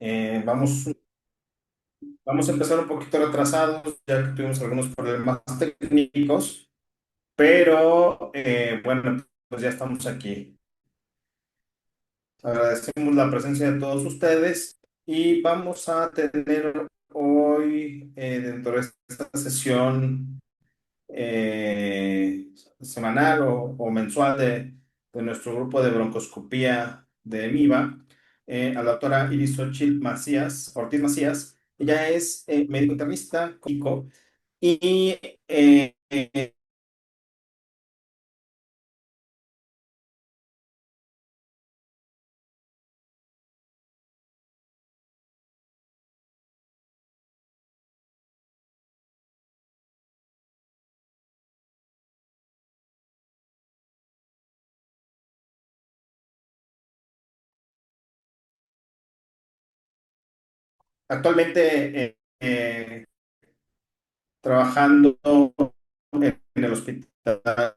Vamos a empezar un poquito retrasados, ya que tuvimos algunos problemas técnicos, pero bueno, pues ya estamos aquí. Agradecemos la presencia de todos ustedes y vamos a tener hoy, dentro de esta sesión semanal o mensual de nuestro grupo de broncoscopía de MIVA, a la doctora Iris Xochitl Macías, Ortiz Macías. Ella es médico internista clínico y actualmente trabajando en el Hospital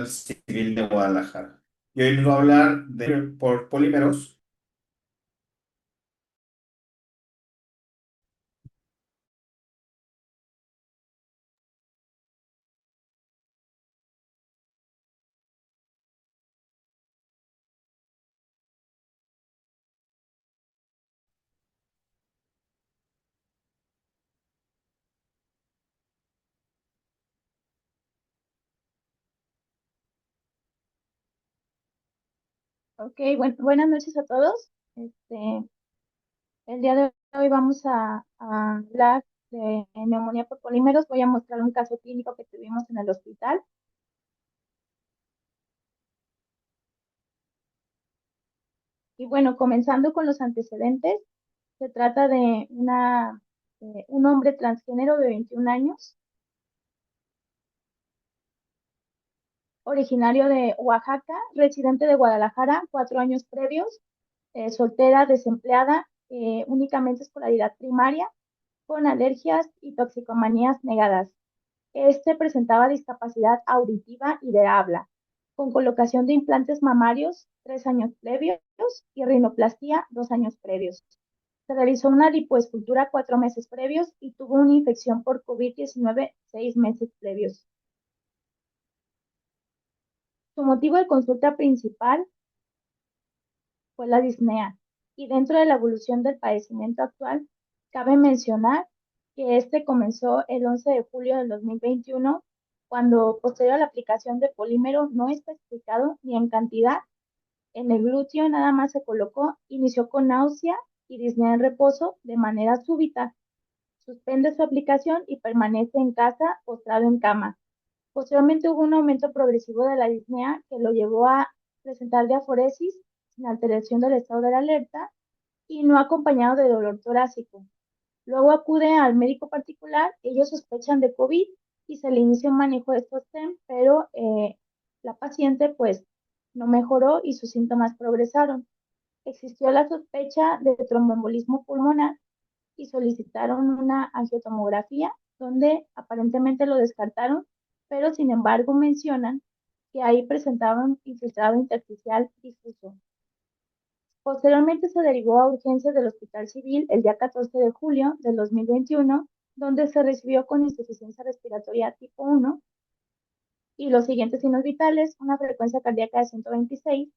Civil de Guadalajara. Y hoy nos va a hablar de por polímeros. Ok, buenas noches a todos. El día de hoy vamos a hablar de neumonía por polímeros. Voy a mostrar un caso clínico que tuvimos en el hospital. Y bueno, comenzando con los antecedentes, se trata de un hombre transgénero de 21 años, originario de Oaxaca, residente de Guadalajara, 4 años previos, soltera, desempleada, únicamente escolaridad primaria, con alergias y toxicomanías negadas. Este presentaba discapacidad auditiva y de habla, con colocación de implantes mamarios 3 años previos y rinoplastia 2 años previos. Se realizó una lipoescultura 4 meses previos y tuvo una infección por COVID-19 6 meses previos. Su motivo de consulta principal fue la disnea, y dentro de la evolución del padecimiento actual, cabe mencionar que este comenzó el 11 de julio del 2021, cuando posterior a la aplicación de polímero no especificado ni en cantidad, en el glúteo nada más se colocó, inició con náusea y disnea en reposo de manera súbita. Suspende su aplicación y permanece en casa postrado en cama. Posteriormente hubo un aumento progresivo de la disnea que lo llevó a presentar diaforesis sin alteración del estado de la alerta y no acompañado de dolor torácico. Luego acude al médico particular, ellos sospechan de COVID y se le inicia un manejo de estos STEM, pero la paciente pues no mejoró y sus síntomas progresaron. Existió la sospecha de tromboembolismo pulmonar y solicitaron una angiotomografía donde aparentemente lo descartaron, pero sin embargo mencionan que ahí presentaban infiltrado intersticial difuso. Posteriormente se derivó a urgencias del Hospital Civil el día 14 de julio del 2021, donde se recibió con insuficiencia respiratoria tipo 1 y los siguientes signos vitales: una frecuencia cardíaca de 126,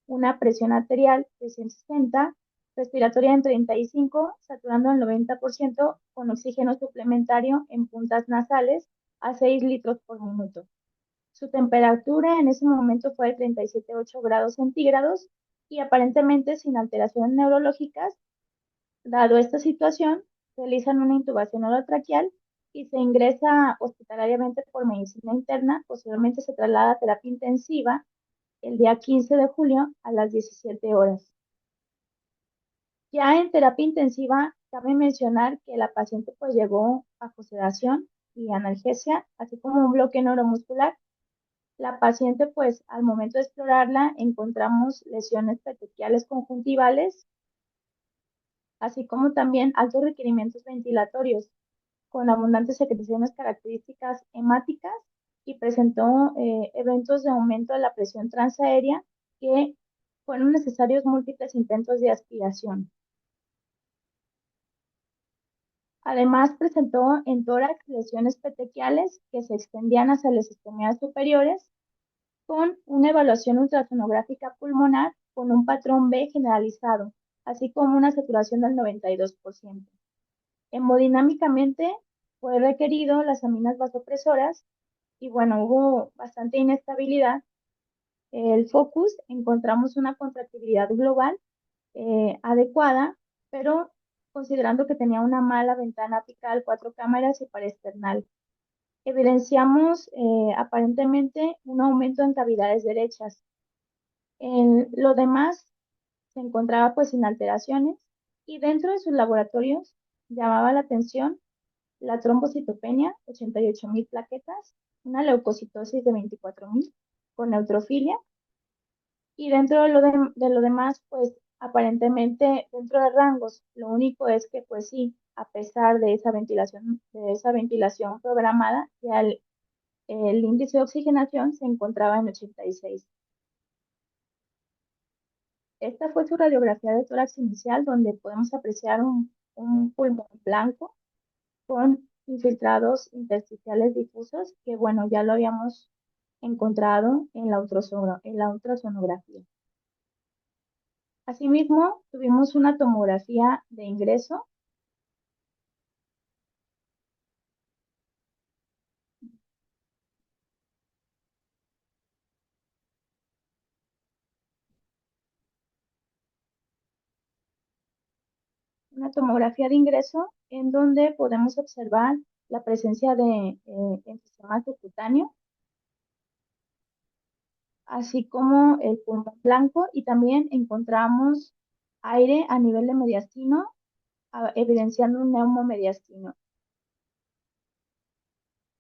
una presión arterial de 160, respiratoria en 35, saturando el 90% con oxígeno suplementario en puntas nasales a 6 litros por minuto. Su temperatura en ese momento fue de 37,8 grados centígrados y aparentemente sin alteraciones neurológicas. Dado esta situación, realizan una intubación orotraqueal y se ingresa hospitalariamente por medicina interna. Posteriormente se traslada a terapia intensiva el día 15 de julio a las 17 horas. Ya en terapia intensiva, cabe mencionar que la paciente pues llegó bajo sedación y analgesia, así como un bloqueo neuromuscular. La paciente pues al momento de explorarla encontramos lesiones petequiales conjuntivales, así como también altos requerimientos ventilatorios, con abundantes secreciones características hemáticas, y presentó eventos de aumento de la presión transaérea que fueron necesarios múltiples intentos de aspiración. Además, presentó en tórax lesiones petequiales que se extendían hacia las extremidades superiores con una evaluación ultrasonográfica pulmonar con un patrón B generalizado, así como una saturación del 92%. Hemodinámicamente fue requerido las aminas vasopresoras y bueno, hubo bastante inestabilidad. El focus encontramos una contractibilidad global adecuada, pero considerando que tenía una mala ventana apical, 4 cámaras y parasternal. Evidenciamos aparentemente un aumento en cavidades derechas. En lo demás se encontraba pues sin alteraciones y dentro de sus laboratorios llamaba la atención la trombocitopenia, 88.000 plaquetas, una leucocitosis de 24.000 con neutrofilia y dentro de lo demás pues aparentemente dentro de rangos, lo único es que pues sí, a pesar de esa ventilación programada, ya el índice de oxigenación se encontraba en 86. Esta fue su radiografía de tórax inicial, donde podemos apreciar un pulmón blanco con infiltrados intersticiales difusos, que bueno, ya lo habíamos encontrado en la ultrasonografía. Asimismo, tuvimos una tomografía de ingreso, en donde podemos observar la presencia de enfisema subcutáneo, así como el pulmón blanco, y también encontramos aire a nivel de mediastino, evidenciando un neumomediastino.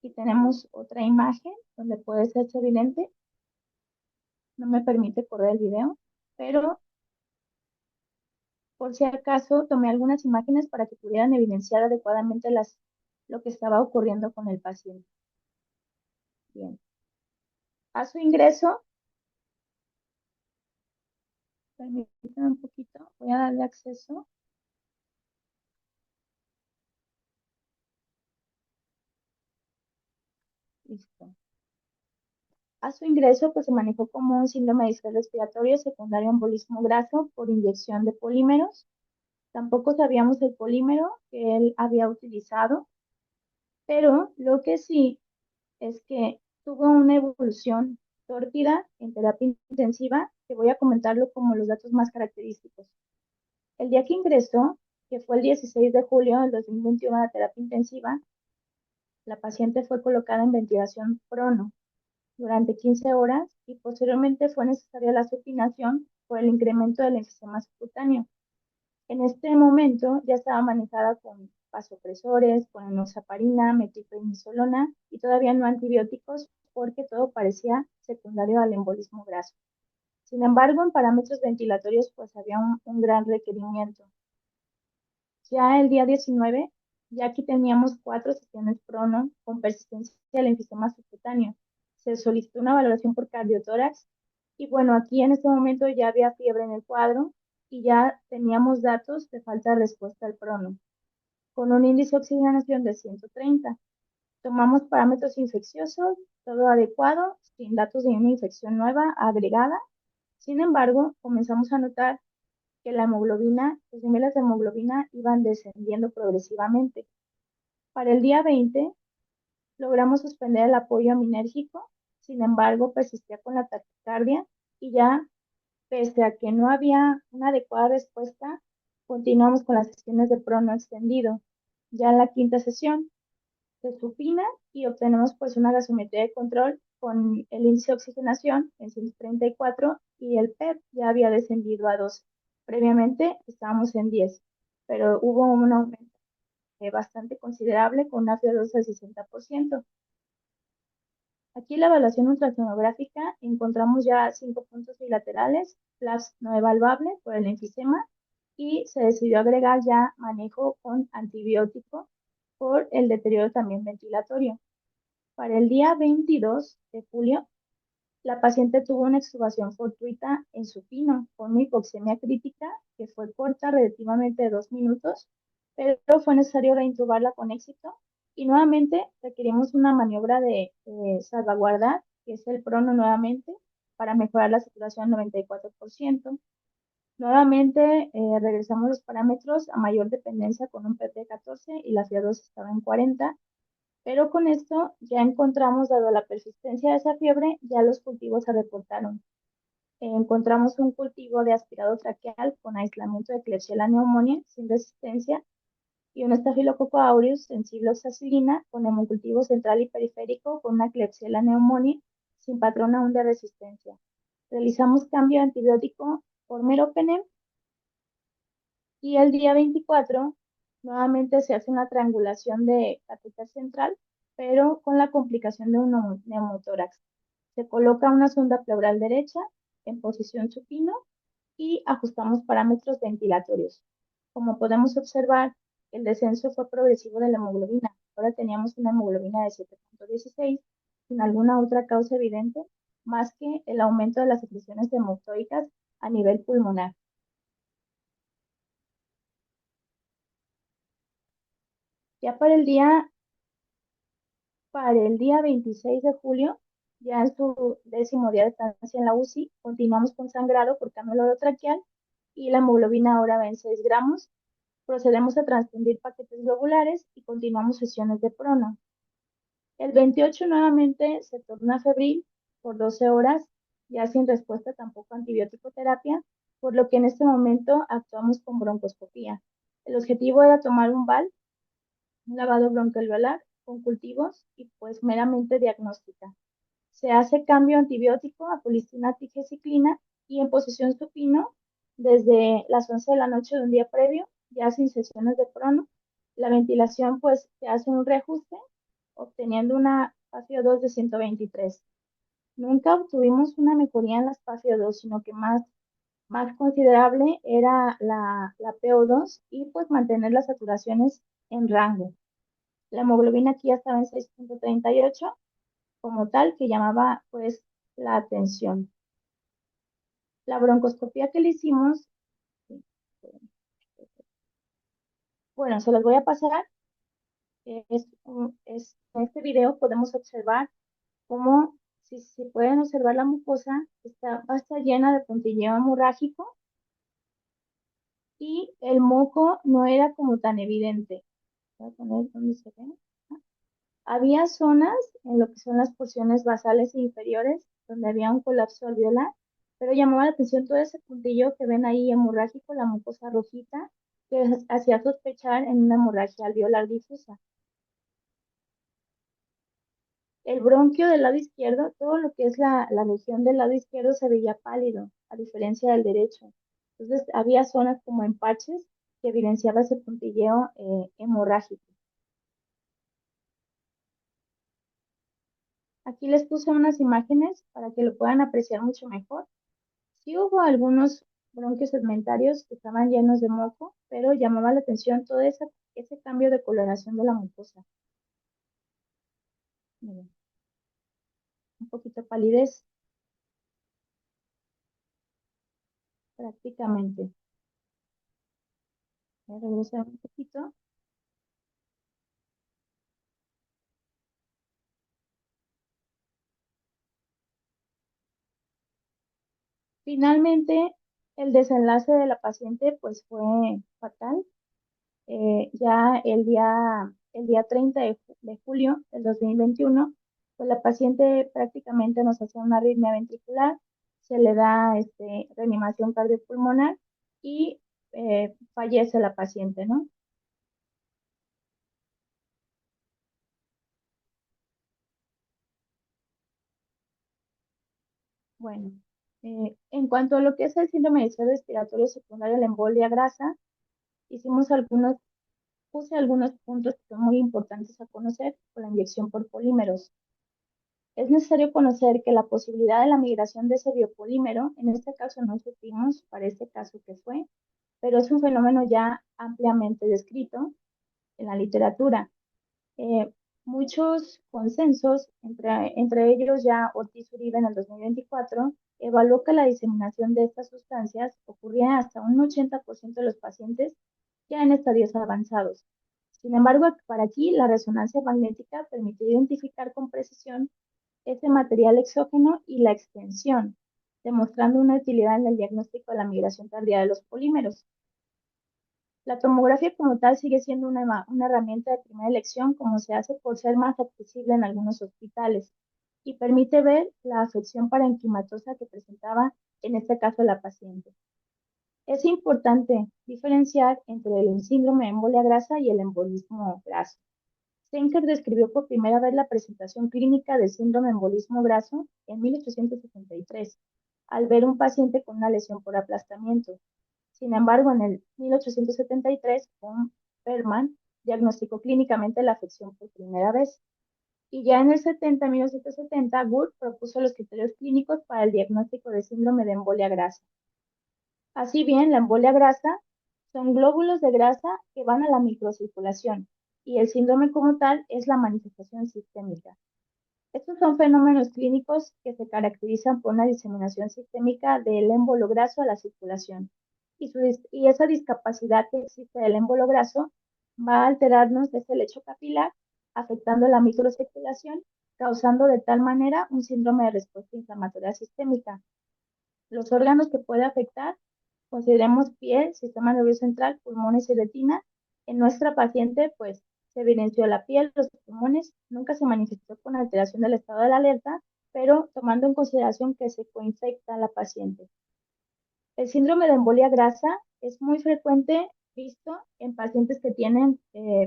Y tenemos otra imagen donde puede ser evidente, no me permite correr el video, pero por si acaso tomé algunas imágenes para que pudieran evidenciar adecuadamente lo que estaba ocurriendo con el paciente. Bien. A su ingreso, permítanme un poquito, voy a darle acceso. Listo. A su ingreso, pues se manejó como un síndrome de distrés respiratorio secundario a embolismo graso por inyección de polímeros. Tampoco sabíamos el polímero que él había utilizado, pero lo que sí es que tuvo una evolución tórpida en terapia intensiva, que voy a comentarlo como los datos más característicos. El día que ingresó, que fue el 16 de julio del 2021 a la terapia intensiva, la paciente fue colocada en ventilación prono durante 15 horas y posteriormente fue necesaria la supinación por el incremento del enfisema subcutáneo. En este momento ya estaba manejada con vasopresores, con enoxaparina, metilprednisolona y todavía no antibióticos porque todo parecía secundario al embolismo graso. Sin embargo, en parámetros ventilatorios pues había un gran requerimiento. Ya el día 19, ya aquí teníamos 4 sesiones prono con persistencia del enfisema subcutáneo. Se solicitó una valoración por cardiotórax y bueno, aquí en este momento ya había fiebre en el cuadro y ya teníamos datos de falta de respuesta al prono, con un índice de oxigenación de 130. Tomamos parámetros infecciosos, todo adecuado, sin datos de una infección nueva agregada. Sin embargo, comenzamos a notar que la hemoglobina, los niveles de hemoglobina iban descendiendo progresivamente. Para el día 20 logramos suspender el apoyo aminérgico, sin embargo persistía con la taquicardia y ya, pese a que no había una adecuada respuesta, continuamos con las sesiones de prono extendido. Ya en la quinta sesión se supina y obtenemos pues una gasometría de control con el índice de oxigenación en 134 y el PEP ya había descendido a 12. Previamente estábamos en 10, pero hubo un aumento bastante considerable con una FIO2 del 60%. Aquí en la evaluación ultrasonográfica encontramos ya 5 puntos bilaterales, flash no evaluable por el enfisema y se decidió agregar ya manejo con antibiótico por el deterioro también ventilatorio. Para el día 22 de julio, la paciente tuvo una extubación fortuita en supino con una hipoxemia crítica que fue corta relativamente de 2 minutos pero fue necesario reintubarla con éxito y nuevamente requerimos una maniobra de salvaguardar, que es el prono nuevamente, para mejorar la saturación al 94%. Nuevamente regresamos los parámetros a mayor dependencia con un PP de 14 y la FIA2 estaba en 40, pero con esto ya encontramos, dado la persistencia de esa fiebre, ya los cultivos se reportaron. Encontramos un cultivo de aspirado traqueal con aislamiento de Klebsiella pneumoniae sin resistencia y un Staphylococcus aureus sensible a oxacilina con hemocultivo central y periférico con una Klebsiella pneumoniae sin patrón aún de resistencia. Realizamos cambio de antibiótico por meropenem y el día 24 nuevamente se hace una triangulación de catéter central, pero con la complicación de un neumotórax. Se coloca una sonda pleural derecha en posición supino y ajustamos parámetros ventilatorios. Como podemos observar, el descenso fue progresivo de la hemoglobina. Ahora teníamos una hemoglobina de 7.16 sin alguna otra causa evidente más que el aumento de las secreciones hematoicas a nivel pulmonar. Ya para el día 26 de julio, ya en su 10º día de estancia en la UCI, continuamos con sangrado por cánula orotraqueal y la hemoglobina ahora va en 6 gramos. Procedemos a transfundir paquetes globulares y continuamos sesiones de prono. El 28 nuevamente se torna febril por 12 horas, ya sin respuesta tampoco a antibiótico terapia, por lo que en este momento actuamos con broncoscopía. El objetivo era tomar un lavado broncoalveolar con cultivos y pues meramente diagnóstica. Se hace cambio antibiótico a colistina tigeciclina y en posición supino desde las 11 de la noche de un día previo, ya sin sesiones de prono. La ventilación pues se hace un reajuste obteniendo una PAFIO2 de 123. Nunca obtuvimos una mejoría en las PAFIO2, sino que más considerable era la PO2 y pues mantener las saturaciones en rango. La hemoglobina aquí ya estaba en 6.38 como tal, que llamaba pues la atención. La broncoscopía que le hicimos, bueno, se los voy a pasar. En este video podemos observar cómo, si pueden observar la mucosa, va a estar llena de puntilleo hemorrágico y el moco no era como tan evidente. Voy a poner donde se ve. Había zonas en lo que son las porciones basales e inferiores donde había un colapso alveolar, pero llamaba la atención todo ese puntillo que ven ahí hemorrágico, la mucosa rojita, que hacía sospechar en una hemorragia alveolar difusa. El bronquio del lado izquierdo, todo lo que es la región del lado izquierdo se veía pálido, a diferencia del derecho. Entonces había zonas como empaches que evidenciaba ese puntilleo hemorrágico. Aquí les puse unas imágenes para que lo puedan apreciar mucho mejor. Sí hubo algunos bronquios segmentarios que estaban llenos de moco, pero llamaba la atención todo ese cambio de coloración de la mucosa. Miren, un poquito de palidez, prácticamente. Voy a regresar un poquito. Finalmente, el desenlace de la paciente pues fue fatal. Ya el día 30 de julio del 2021, pues la paciente prácticamente nos hace una arritmia ventricular, se le da reanimación cardiopulmonar y fallece la paciente, ¿no? Bueno, en cuanto a lo que es el síndrome de cero respiratorio secundario, la embolia grasa, hicimos puse algunos puntos que son muy importantes a conocer con la inyección por polímeros. Es necesario conocer que la posibilidad de la migración de ese biopolímero, en este caso no supimos para este caso que fue, pero es un fenómeno ya ampliamente descrito en la literatura. Eh, Muchos consensos, entre ellos ya Ortiz Uribe en el 2024, evaluó que la diseminación de estas sustancias ocurría hasta un 80% de los pacientes ya en estadios avanzados. Sin embargo, para aquí la resonancia magnética permite identificar con precisión ese material exógeno y la extensión, demostrando una utilidad en el diagnóstico de la migración tardía de los polímeros. La tomografía como tal sigue siendo una herramienta de primera elección, como se hace por ser más accesible en algunos hospitales y permite ver la afección parenquimatosa que presentaba en este caso la paciente. Es importante diferenciar entre el síndrome de embolia grasa y el embolismo graso. Schenker describió por primera vez la presentación clínica del síndrome de embolismo graso en 1863, al ver un paciente con una lesión por aplastamiento. Sin embargo, en el 1873, von Berman diagnosticó clínicamente la afección por primera vez. Y ya en el 1970, Wood propuso los criterios clínicos para el diagnóstico de síndrome de embolia grasa. Así bien, la embolia grasa son glóbulos de grasa que van a la microcirculación y el síndrome como tal es la manifestación sistémica. Estos son fenómenos clínicos que se caracterizan por una diseminación sistémica del émbolo graso a la circulación. Y esa discapacidad que existe del émbolo graso va a alterarnos ese lecho capilar, afectando la microcirculación, causando de tal manera un síndrome de respuesta inflamatoria sistémica. Los órganos que puede afectar, consideremos piel, sistema nervioso central, pulmones y retina. En nuestra paciente, pues, se evidenció la piel, los pulmones, nunca se manifestó con alteración del estado de la alerta, pero tomando en consideración que se coinfecta a la paciente. El síndrome de embolia grasa es muy frecuente visto en pacientes que tienen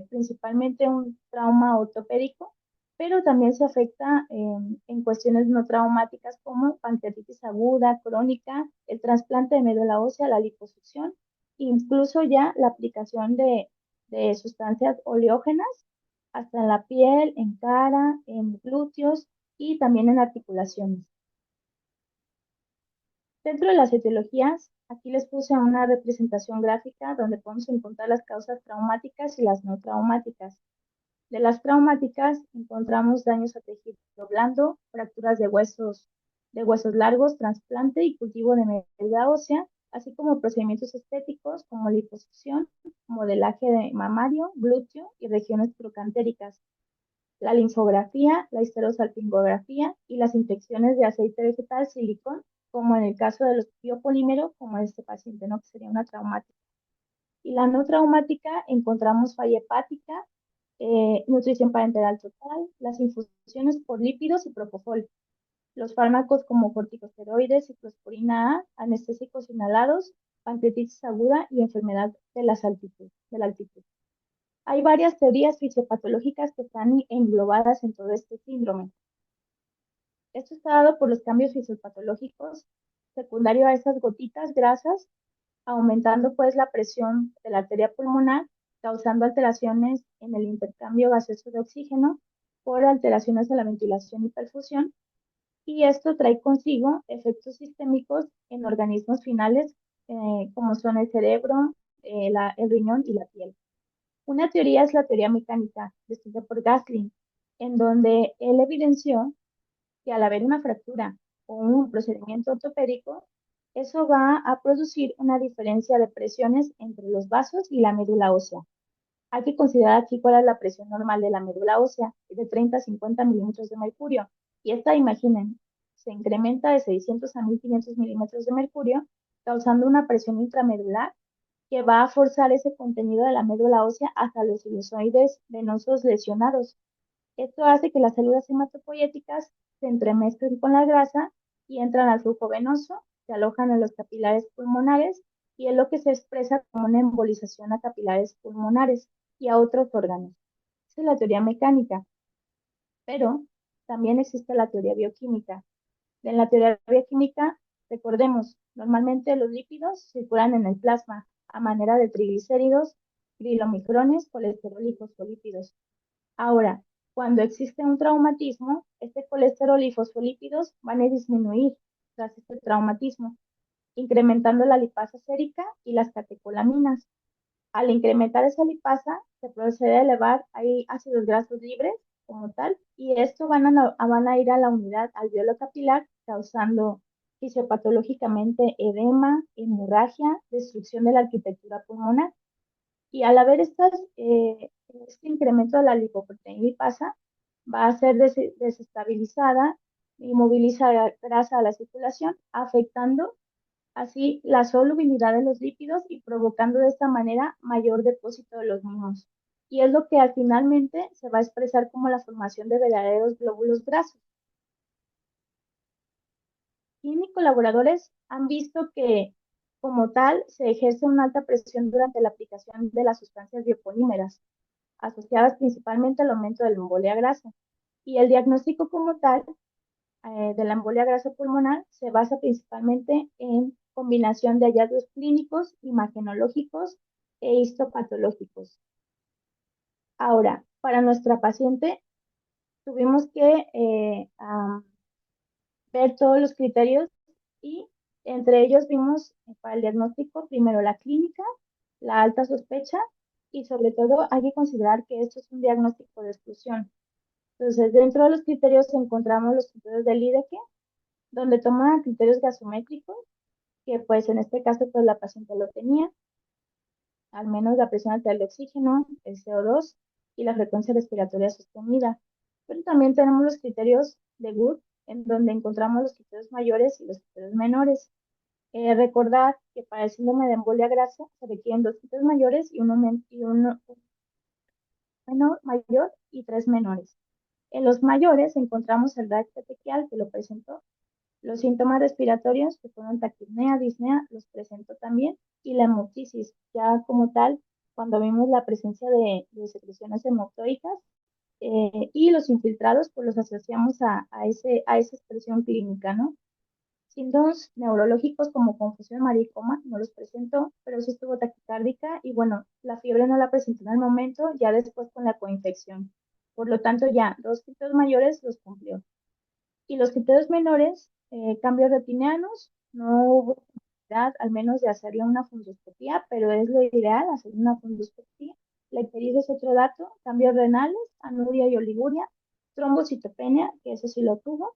principalmente un trauma ortopédico, pero también se afecta en cuestiones no traumáticas como pancreatitis aguda, crónica, el trasplante de médula ósea, la liposucción, incluso ya la aplicación de sustancias oleógenas hasta en la piel, en cara, en glúteos y también en articulaciones. Dentro de las etiologías, aquí les puse una representación gráfica donde podemos encontrar las causas traumáticas y las no traumáticas. De las traumáticas encontramos daños a tejido blando, fracturas de huesos largos, trasplante y cultivo de médula ósea, así como procedimientos estéticos como liposucción, modelaje de mamario, glúteo y regiones trocantéricas. La linfografía, la histerosalpingografía y las infecciones de aceite vegetal, silicón, como en el caso de los biopolímeros, como este paciente, ¿no? Que sería una traumática. Y la no traumática, encontramos falla hepática, nutrición parenteral total, las infusiones por lípidos y propofol, los fármacos como corticosteroides, ciclosporina A, anestésicos inhalados, pancreatitis aguda y enfermedad de la altitud. Hay varias teorías fisiopatológicas que están englobadas en todo este síndrome. Esto está dado por los cambios fisiopatológicos secundarios a esas gotitas grasas, aumentando pues la presión de la arteria pulmonar, causando alteraciones en el intercambio gaseoso de oxígeno por alteraciones de la ventilación y perfusión. Y esto trae consigo efectos sistémicos en organismos finales, como son el cerebro, el riñón y la piel. Una teoría es la teoría mecánica, descrita por Gasling, en donde él evidenció que al haber una fractura o un procedimiento ortopédico, eso va a producir una diferencia de presiones entre los vasos y la médula ósea. Hay que considerar aquí cuál es la presión normal de la médula ósea, de 30 a 50 milímetros de mercurio. Y esta, imaginen, se incrementa de 600 a 1500 milímetros de mercurio, causando una presión intramedular que va a forzar ese contenido de la médula ósea hasta los sinusoides venosos lesionados. Esto hace que las células hematopoyéticas se entremezclen con la grasa y entran al flujo venoso, se alojan en los capilares pulmonares y es lo que se expresa como una embolización a capilares pulmonares y a otros órganos. Esa es la teoría mecánica, pero también existe la teoría bioquímica. En la teoría bioquímica, recordemos, normalmente los lípidos circulan en el plasma a manera de triglicéridos, trilomicrones, colesterol y fosfolípidos. Ahora, cuando existe un traumatismo, este colesterol y fosfolípidos van a disminuir tras este traumatismo, incrementando la lipasa sérica y las catecolaminas. Al incrementar esa lipasa, se procede a elevar ahí ácidos grasos libres como tal, y esto van a ir a la unidad alveolo capilar, causando fisiopatológicamente edema, hemorragia, destrucción de la arquitectura pulmonar. Y al haber este incremento de la lipoproteína lipasa, va a ser desestabilizada y moviliza grasa a la circulación, afectando así la solubilidad de los lípidos y provocando de esta manera mayor depósito de los mismos. Y es lo que finalmente se va a expresar como la formación de verdaderos glóbulos grasos. Y mis colaboradores han visto que, como tal, se ejerce una alta presión durante la aplicación de las sustancias biopolímeras, asociadas principalmente al aumento de la embolia grasa. Y el diagnóstico como tal de la embolia grasa pulmonar se basa principalmente en combinación de hallazgos clínicos, imagenológicos e histopatológicos. Ahora, para nuestra paciente tuvimos que ver todos los criterios y entre ellos vimos para el diagnóstico primero la clínica, la alta sospecha y sobre todo hay que considerar que esto es un diagnóstico de exclusión. Entonces, dentro de los criterios encontramos los criterios del IDEC, donde toma criterios gasométricos, que pues en este caso pues la paciente lo tenía, al menos la presión arterial de oxígeno, el CO2 y la frecuencia respiratoria sostenida. Pero también tenemos los criterios de Wood, en donde encontramos los criterios mayores y los criterios menores. Recordar que para el síndrome de embolia grasa se requieren dos criterios mayores y uno menor, mayor y tres menores. En los mayores encontramos el DAC petequial que lo presentó. Los síntomas respiratorios, que fueron taquipnea, disnea, los presentó también, y la hemoptisis, ya como tal, cuando vimos la presencia de secreciones hematoicas, y los infiltrados, pues los asociamos a esa expresión clínica, ¿no? Síntomas neurológicos como confusión, maricoma, no los presentó, pero sí estuvo taquicárdica y bueno, la fiebre no la presentó en el momento, ya después con la coinfección. Por lo tanto, ya dos criterios mayores los cumplió. Y los criterios menores, cambios retinianos, no hubo necesidad al menos de hacerle una fundoscopía, pero es lo ideal hacer una fundoscopía. La ictericia es otro dato, cambios renales, anuria y oliguria, trombocitopenia, que eso sí lo tuvo,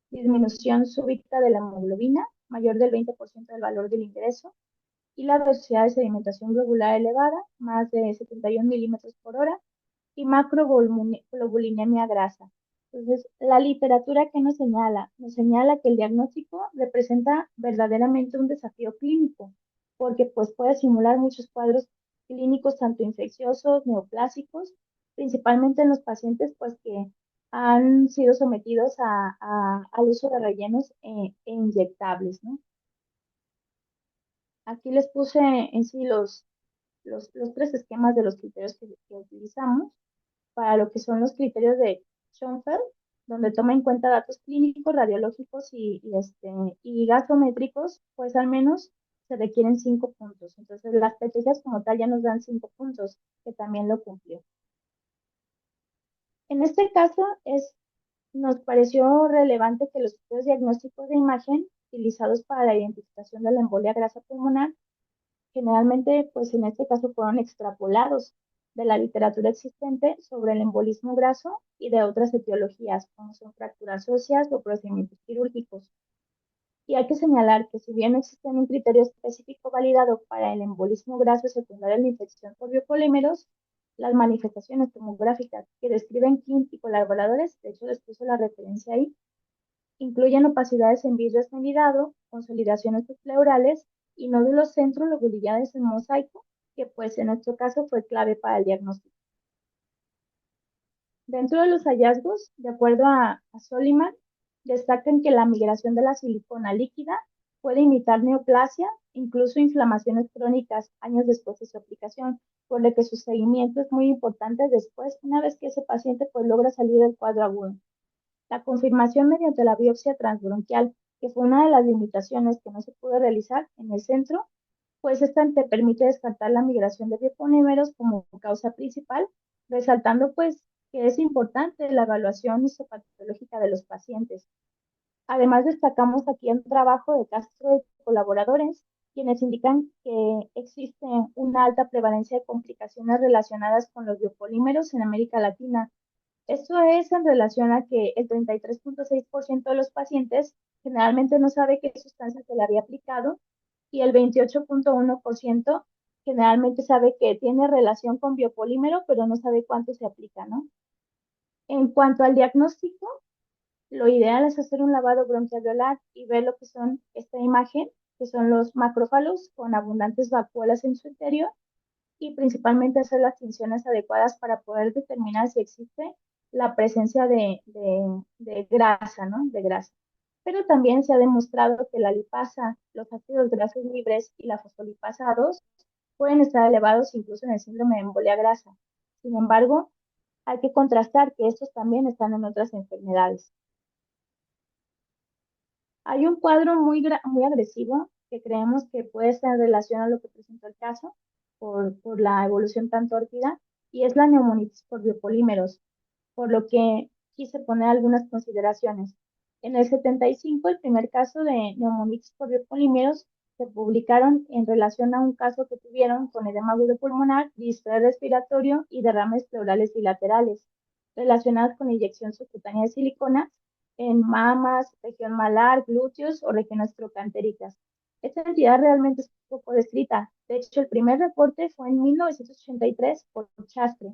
disminución súbita de la hemoglobina, mayor del 20% del valor del ingreso, y la velocidad de sedimentación globular elevada, más de 71 milímetros por hora, y macroglobulinemia grasa. Entonces, la literatura que nos señala que el diagnóstico representa verdaderamente un desafío clínico, porque pues puede simular muchos cuadros clínicos, tanto infecciosos, neoplásicos, principalmente en los pacientes pues que han sido sometidos al uso de rellenos e inyectables, ¿no? Aquí les puse en sí los tres esquemas de los criterios que utilizamos para lo que son los criterios de Schoenfeld, donde toma en cuenta datos clínicos, radiológicos y gasométricos, pues al menos se requieren 5 puntos. Entonces, las estrategias como tal ya nos dan 5 puntos, que también lo cumplió. En este caso, nos pareció relevante que los criterios diagnósticos de imagen utilizados para la identificación de la embolia grasa pulmonar generalmente, pues en este caso fueron extrapolados de la literatura existente sobre el embolismo graso y de otras etiologías, como son fracturas óseas o procedimientos quirúrgicos. Y hay que señalar que si bien no existe un criterio específico validado para el embolismo graso secundario a la infección por biopolímeros, las manifestaciones tomográficas que describen Kim y colaboradores, de hecho les puso la referencia ahí, incluyen opacidades en vidrio esmerilado, consolidaciones pleurales y nódulos centrolobulillares en mosaico, que pues en nuestro caso fue clave para el diagnóstico. Dentro de los hallazgos, de acuerdo a Soliman, destacan que la migración de la silicona líquida puede imitar neoplasia, incluso inflamaciones crónicas años después de su aplicación, por lo que su seguimiento es muy importante después, una vez que ese paciente pues logra salir del cuadro agudo. La confirmación mediante la biopsia transbronquial, que fue una de las limitaciones que no se pudo realizar en el centro, pues esta te permite descartar la migración de biopolímeros como causa principal, resaltando pues que es importante la evaluación histopatológica de los pacientes. Además, destacamos aquí el trabajo de Castro y colaboradores, quienes indican que existe una alta prevalencia de complicaciones relacionadas con los biopolímeros en América Latina. Esto es en relación a que el 33.6% de los pacientes generalmente no sabe qué sustancia se le había aplicado y el 28.1% generalmente sabe que tiene relación con biopolímero, pero no sabe cuánto se aplica, ¿no? En cuanto al diagnóstico, lo ideal es hacer un lavado bronquialveolar y ver lo que son esta imagen, que son los macrófagos con abundantes vacuolas en su interior y principalmente hacer las tinciones adecuadas para poder determinar si existe la presencia de grasa, ¿no? De grasa. Pero también se ha demostrado que la lipasa, los ácidos grasos libres y la fosfolipasa 2 pueden estar elevados incluso en el síndrome de embolia grasa. Sin embargo, hay que contrastar que estos también están en otras enfermedades. Hay un cuadro muy agresivo que creemos que puede estar en relación a lo que presentó el caso por la evolución tan tórpida y es la neumonitis por biopolímeros, por lo que quise poner algunas consideraciones. En el 75, el primer caso de neumonitis por biopolímeros se publicaron en relación a un caso que tuvieron con edema agudo pulmonar, distrés respiratorio y derrames pleurales bilaterales, relacionados con inyección subcutánea de silicona en mamas, región malar, glúteos o regiones trocantéricas. Esta entidad realmente es poco descrita. De hecho, el primer reporte fue en 1983 por Chastre,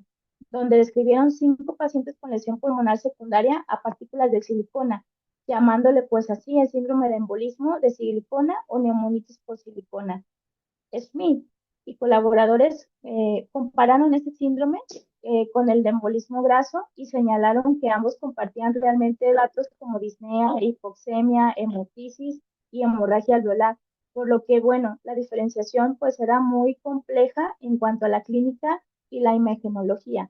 donde describieron 5 pacientes con lesión pulmonar secundaria a partículas de silicona, llamándole pues así el síndrome de embolismo de silicona o neumonitis por silicona. Smith y colaboradores compararon este síndrome con el de embolismo graso y señalaron que ambos compartían realmente datos como disnea, hipoxemia, hemotisis y hemorragia alveolar, por lo que, bueno, la diferenciación pues era muy compleja en cuanto a la clínica y la imagenología.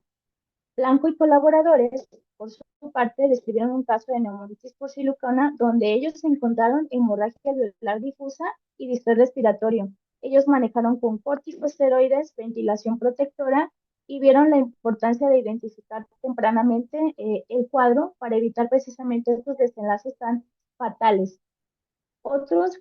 Blanco y colaboradores, por su parte, describieron un caso de neumonitis por silicona donde ellos encontraron hemorragia alveolar difusa y distrés respiratorio. Ellos manejaron con corticosteroides, ventilación protectora y vieron la importancia de identificar tempranamente el cuadro para evitar precisamente estos desenlaces tan fatales. Otros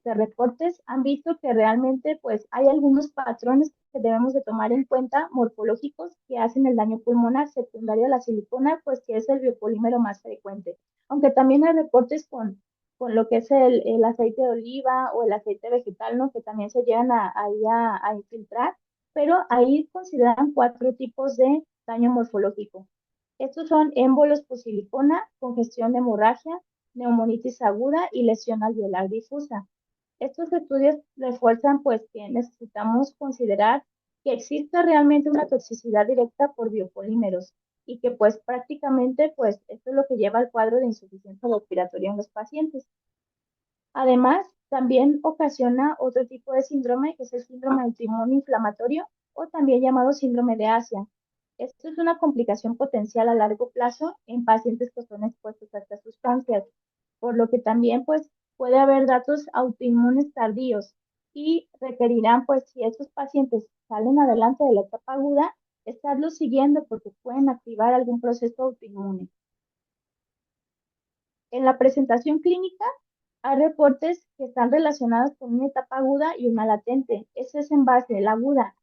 reportes han visto que realmente pues hay algunos patrones que debemos de tomar en cuenta morfológicos que hacen el daño pulmonar secundario a la silicona, pues que es el biopolímero más frecuente. Aunque también hay reportes con lo que es el aceite de oliva o el aceite vegetal, ¿no? Que también se llegan a infiltrar, pero ahí consideran 4 tipos de daño morfológico. Estos son émbolos por silicona, congestión de hemorragia, neumonitis aguda y lesión alveolar difusa. Estos estudios refuerzan pues que necesitamos considerar que existe realmente una toxicidad directa por biopolímeros y que pues prácticamente pues esto es lo que lleva al cuadro de insuficiencia respiratoria en los pacientes. Además, también ocasiona otro tipo de síndrome, que es el síndrome autoinmune inflamatorio o también llamado síndrome de Asia. Esto es una complicación potencial a largo plazo en pacientes que son expuestos a estas sustancias, por lo que también pues puede haber datos autoinmunes tardíos y requerirán pues si estos pacientes salen adelante de la etapa aguda, estarlos siguiendo porque pueden activar algún proceso autoinmune. En la presentación clínica hay reportes que están relacionados con una etapa aguda y una latente. Ese es en base a la aguda.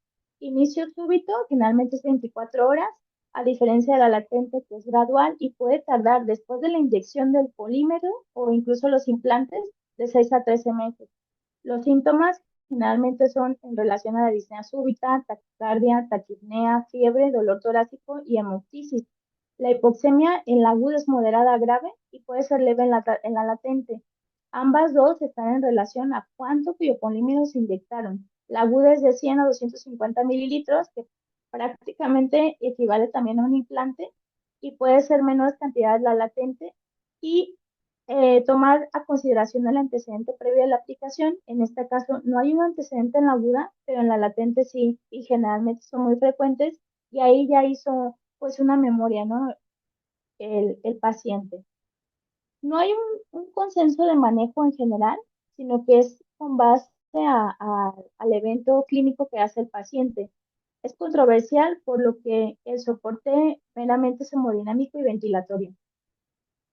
Inicio súbito, generalmente es 24 horas, a diferencia de la latente que es gradual y puede tardar después de la inyección del polímero o incluso los implantes de 6 a 13 meses. Los síntomas generalmente son en relación a la disnea súbita, taquicardia, taquipnea, fiebre, dolor torácico y hemoptisis. La hipoxemia en la aguda es moderada a grave y puede ser leve en la latente. Ambas dos están en relación a cuánto biopolímeros se inyectaron. La aguda es de 100 a 250 mililitros, que prácticamente equivale también a un implante, y puede ser menor cantidad la latente. Y tomar a consideración el antecedente previo a la aplicación. En este caso, no hay un antecedente en la aguda, pero en la latente sí, y generalmente son muy frecuentes, y ahí ya hizo pues una memoria, ¿no? El paciente. No hay un consenso de manejo en general, sino que es con base al evento clínico que hace el paciente. Es controversial por lo que el soporte meramente es hemodinámico y ventilatorio.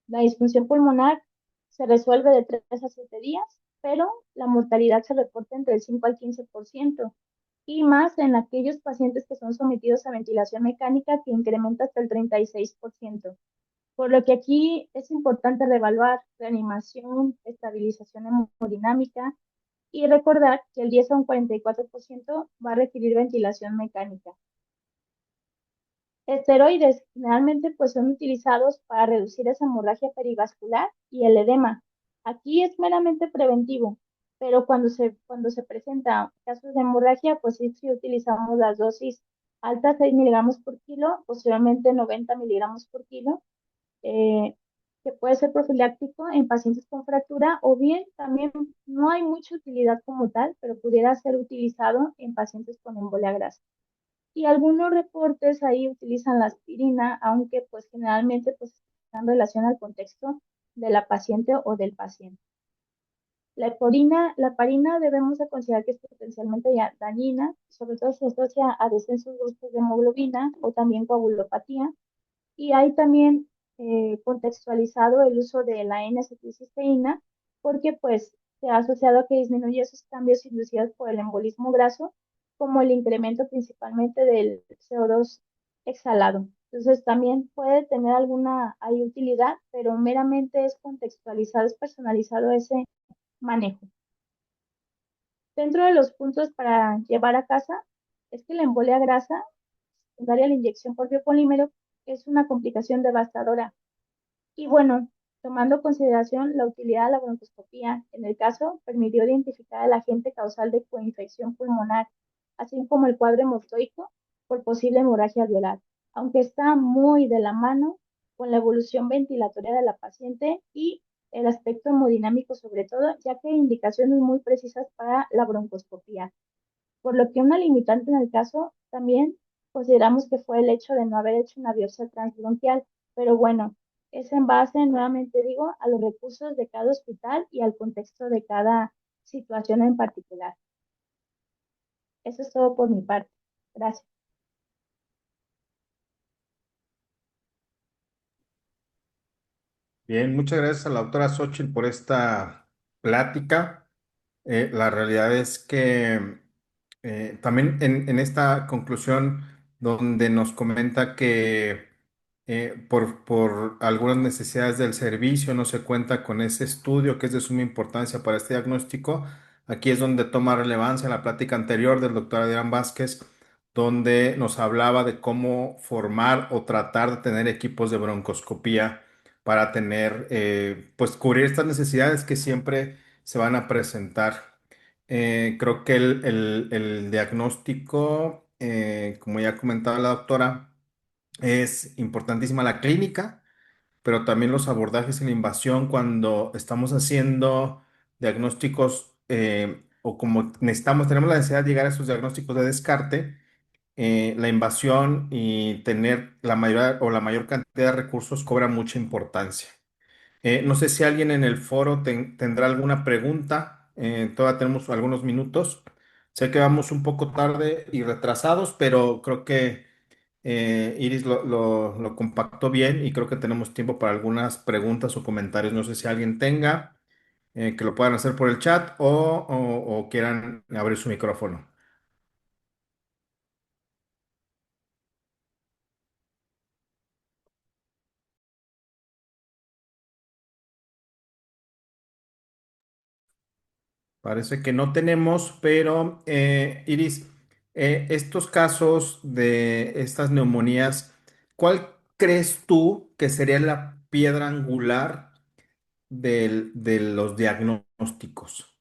La disfunción pulmonar se resuelve de 3 a 7 días, pero la mortalidad se reporta entre el 5 al 15% y más en aquellos pacientes que son sometidos a ventilación mecánica que incrementa hasta el 36%. Por lo que aquí es importante reevaluar reanimación, estabilización hemodinámica Y recordar que el 10 a un 44% va a requerir ventilación mecánica. Esteroides generalmente pues son utilizados para reducir esa hemorragia perivascular y el edema. Aquí es meramente preventivo, pero cuando se presenta casos de hemorragia, pues sí utilizamos las dosis altas, 6 miligramos por kilo, posteriormente 90 miligramos por kilo, eh, que puede ser profiláctico en pacientes con fractura o bien también no hay mucha utilidad como tal, pero pudiera ser utilizado en pacientes con embolia grasa. Y algunos reportes ahí utilizan la aspirina, aunque pues generalmente pues está en relación al contexto de la paciente o del paciente. La heparina debemos de considerar que es potencialmente dañina, sobre todo si se asocia a descensos bruscos de hemoglobina o también coagulopatía. Y hay también contextualizado el uso de la N-acetilcisteína porque pues se ha asociado a que disminuye esos cambios inducidos por el embolismo graso, como el incremento principalmente del CO2 exhalado. Entonces también puede tener alguna hay utilidad, pero meramente es contextualizado, es personalizado ese manejo. Dentro de los puntos para llevar a casa es que la embolia grasa secundaria a la inyección por biopolímero es una complicación devastadora. Y bueno, tomando en consideración la utilidad de la broncoscopía, en el caso permitió identificar el agente causal de coinfección pulmonar, así como el cuadro hemorroico por posible hemorragia alveolar, aunque está muy de la mano con la evolución ventilatoria de la paciente y el aspecto hemodinámico sobre todo, ya que hay indicaciones muy precisas para la broncoscopía, por lo que una limitante en el caso también consideramos que fue el hecho de no haber hecho una biopsia transbronquial, pero bueno, es en base, nuevamente digo, a los recursos de cada hospital y al contexto de cada situación en particular. Eso es todo por mi parte. Gracias. Bien, muchas gracias a la doctora Xochitl por esta plática. La realidad es que también en esta conclusión donde nos comenta que por algunas necesidades del servicio no se cuenta con ese estudio que es de suma importancia para este diagnóstico, aquí es donde toma relevancia la plática anterior del doctor Adrián Vázquez, donde nos hablaba de cómo formar o tratar de tener equipos de broncoscopía para tener, pues cubrir estas necesidades que siempre se van a presentar. Creo que el diagnóstico, como ya comentaba la doctora, es importantísima la clínica, pero también los abordajes en la invasión cuando estamos haciendo diagnósticos o como tenemos la necesidad de llegar a esos diagnósticos de descarte, la invasión y tener la mayor o la mayor cantidad de recursos cobra mucha importancia. No sé si alguien en el foro tendrá alguna pregunta. Todavía tenemos algunos minutos. Sé que vamos un poco tarde y retrasados, pero creo que Iris lo compactó bien y creo que tenemos tiempo para algunas preguntas o comentarios. No sé si alguien tenga que lo puedan hacer por el chat o quieran abrir su micrófono. Parece que no tenemos, pero Iris, estos casos de estas neumonías, ¿cuál crees tú que sería la piedra angular de los diagnósticos?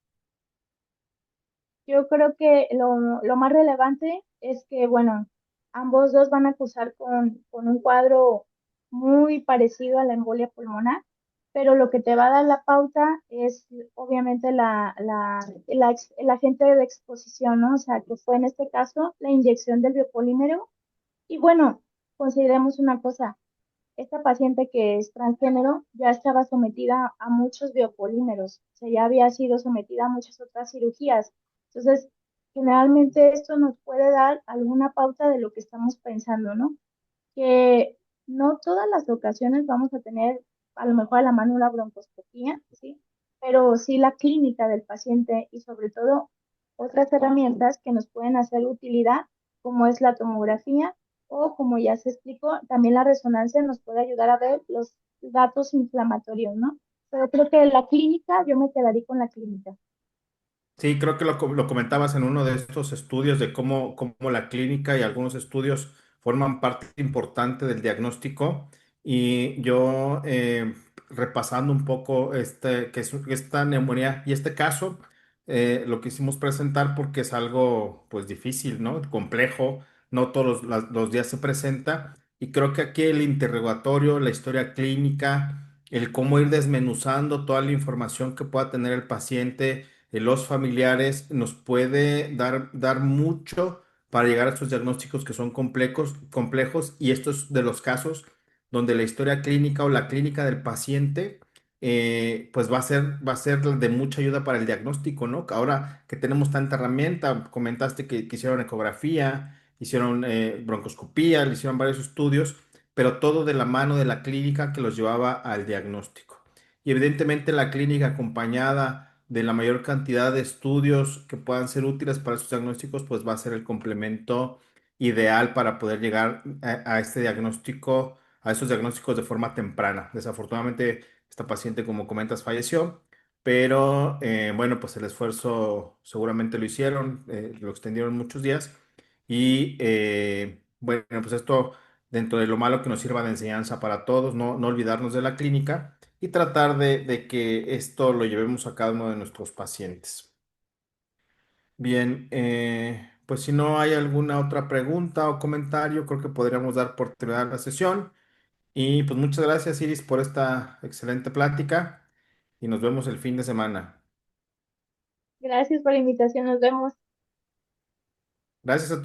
Yo creo que lo más relevante es que, bueno, ambos dos van a acusar con un cuadro muy parecido a la embolia pulmonar, pero lo que te va a dar la pauta es obviamente el agente de exposición, ¿no? O sea, que fue en este caso la inyección del biopolímero. Y bueno, consideremos una cosa, esta paciente que es transgénero ya estaba sometida a muchos biopolímeros, o sea, ya había sido sometida a muchas otras cirugías. Entonces, generalmente esto nos puede dar alguna pauta de lo que estamos pensando, ¿no? Que no todas las ocasiones vamos a tener a lo mejor a la mano una broncoscopía, ¿sí? Pero sí la clínica del paciente y sobre todo otras herramientas que nos pueden hacer utilidad, como es la tomografía o como ya se explicó, también la resonancia nos puede ayudar a ver los datos inflamatorios, ¿no? Pero creo que la clínica, yo me quedaría con la clínica. Sí, creo que lo comentabas en uno de estos estudios de cómo la clínica y algunos estudios forman parte importante del diagnóstico. Y yo, repasando un poco esta neumonía y este caso, lo quisimos presentar porque es algo pues difícil, ¿no? Complejo, no todos los días se presenta. Y creo que aquí el interrogatorio, la historia clínica, el cómo ir desmenuzando toda la información que pueda tener el paciente, los familiares, nos puede dar mucho para llegar a estos diagnósticos que son complejos, y estos de los casos donde la historia clínica o la clínica del paciente pues va a ser de mucha ayuda para el diagnóstico, ¿no? Ahora que tenemos tanta herramienta, comentaste que hicieron ecografía, hicieron broncoscopía, le hicieron varios estudios, pero todo de la mano de la clínica que los llevaba al diagnóstico. Y evidentemente la clínica acompañada de la mayor cantidad de estudios que puedan ser útiles para estos diagnósticos, pues va a ser el complemento ideal para poder llegar a este diagnóstico, a estos diagnósticos de forma temprana. Desafortunadamente, esta paciente, como comentas, falleció, pero bueno, pues el esfuerzo seguramente lo hicieron, lo extendieron muchos días y bueno, pues esto dentro de lo malo que nos sirva de enseñanza para todos, no olvidarnos de la clínica y tratar de que esto lo llevemos a cada uno de nuestros pacientes. Bien, pues si no hay alguna otra pregunta o comentario, creo que podríamos dar por terminada la sesión. Y pues muchas gracias, Iris, por esta excelente plática y nos vemos el fin de semana. Gracias por la invitación, nos vemos. Gracias a todos.